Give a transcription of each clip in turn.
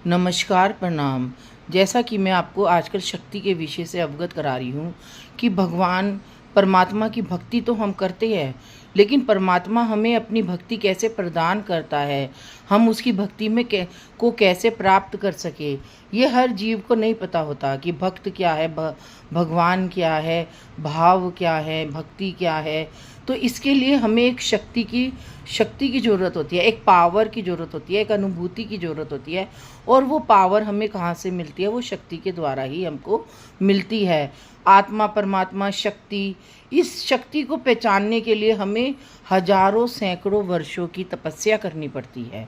नमस्कार, प्रणाम। जैसा कि मैं आपको आजकल शक्ति के विषय से अवगत करा रही हूँ कि भगवान परमात्मा की भक्ति तो हम करते हैं, लेकिन परमात्मा हमें अपनी भक्ति कैसे प्रदान करता है, हम उसकी भक्ति में को कैसे प्राप्त कर सके, ये हर जीव को नहीं पता होता कि भक्त क्या है, भगवान क्या है, भाव क्या है, भक्ति क्या है। तो इसके लिए हमें एक शक्ति की ज़रूरत होती है, एक पावर की ज़रूरत होती है, एक अनुभूति की ज़रूरत होती है। और वो पावर हमें कहाँ से मिलती है? वो शक्ति के द्वारा ही हमको मिलती है। आत्मा, परमात्मा, शक्ति, इस शक्ति को पहचानने के लिए हमें हजारों सैकड़ों वर्षों की तपस्या करनी पड़ती है,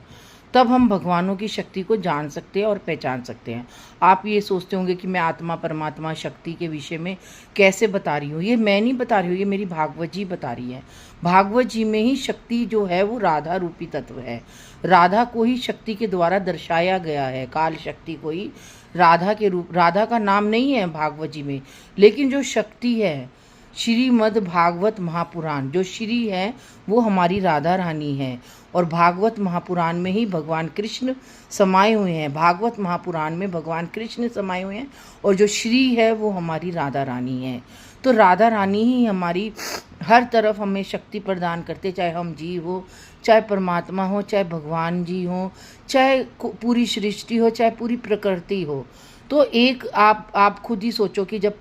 तब हम भगवानों की शक्ति को जान सकते हैं और पहचान सकते हैं। आप ये सोचते होंगे कि मैं आत्मा, परमात्मा, शक्ति के विषय में कैसे बता रही हूँ। ये मैं नहीं बता रही हूँ, ये मेरी भागवत जी बता रही है। भागवत जी में ही शक्ति जो है वो राधा रूपी तत्व है। राधा को ही शक्ति के द्वारा दर्शाया गया है, काल शक्ति को ही राधा के रूप। राधा का नाम नहीं है भागवत जी में, लेकिन जो शक्ति है, श्रीमद् भागवत महापुराण, जो श्री है वो हमारी राधा रानी है। और भागवत महापुराण में ही भगवान कृष्ण समाये हुए हैं। भागवत महापुराण में भगवान कृष्ण समाये हुए हैं और जो श्री है वो हमारी राधा रानी है। तो राधा रानी ही हमारी हर तरफ हमें शक्ति प्रदान करते, चाहे हम जीव हो, चाहे परमात्मा हो, चाहे भगवान जी हो, चाहे पूरी सृष्टि हो, चाहे पूरी प्रकृति हो। तो एक आप खुद ही सोचो कि जब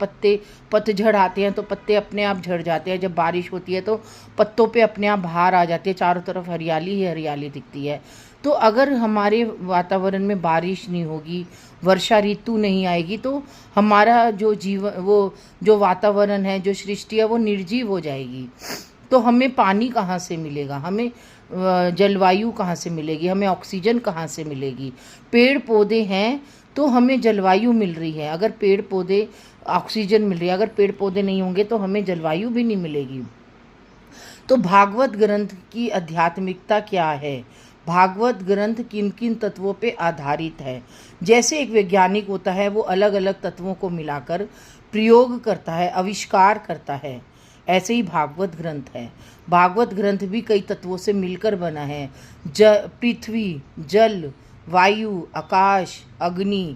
पतझड़ आते हैं तो पत्ते अपने आप झड़ जाते हैं, जब बारिश होती है तो पत्तों पे अपने आप बहार आ जाती है, चारों तरफ हरियाली ही हरियाली दिखती है। तो अगर हमारे वातावरण में बारिश नहीं होगी, वर्षा ऋतु नहीं आएगी, तो हमारा जो जीवन, वो जो वातावरण है, जो सृष्टि है, वो निर्जीव हो जाएगी। तो हमें पानी कहाँ से मिलेगा, हमें जलवायु कहाँ से मिलेगी, हमें ऑक्सीजन कहाँ से मिलेगी? पेड़ पौधे हैं तो हमें जलवायु मिल रही है। अगर पेड़ पौधे, ऑक्सीजन मिल रही है, अगर पेड़ पौधे नहीं होंगे तो हमें जलवायु भी नहीं मिलेगी। तो भागवत ग्रंथ की आध्यात्मिकता क्या है? भागवत ग्रंथ किन किन तत्वों पे आधारित है? जैसे एक वैज्ञानिक होता है, वो अलग अलग तत्वों को मिलाकर प्रयोग करता है, आविष्कार करता है, ऐसे ही भागवत ग्रंथ है। भागवत ग्रंथ भी कई तत्वों से मिलकर बना है। पृथ्वी, जल, वायु, आकाश, अग्नि,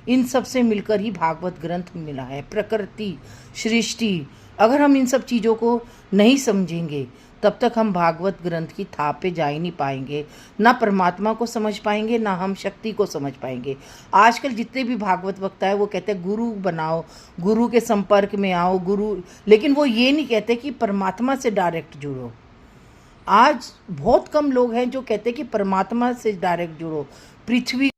इन सब से मिलकर ही भागवत ग्रंथ मिला है। प्रकृति, सृष्टि, अगर हम इन सब चीज़ों को नहीं समझेंगे तब तक हम भागवत ग्रंथ की थाप पे जा ही नहीं पाएंगे। ना परमात्मा को समझ पाएंगे, ना हम शक्ति को समझ पाएंगे। आजकल जितने भी भागवत वक्ता है वो कहते हैं गुरु बनाओ, गुरु के संपर्क में आओ, गुरु, लेकिन वो ये नहीं कहते कि परमात्मा से डायरेक्ट जुड़ो। आज बहुत कम लोग हैं जो कहते हैं कि परमात्मा से डायरेक्ट जुड़ो। पृथ्वी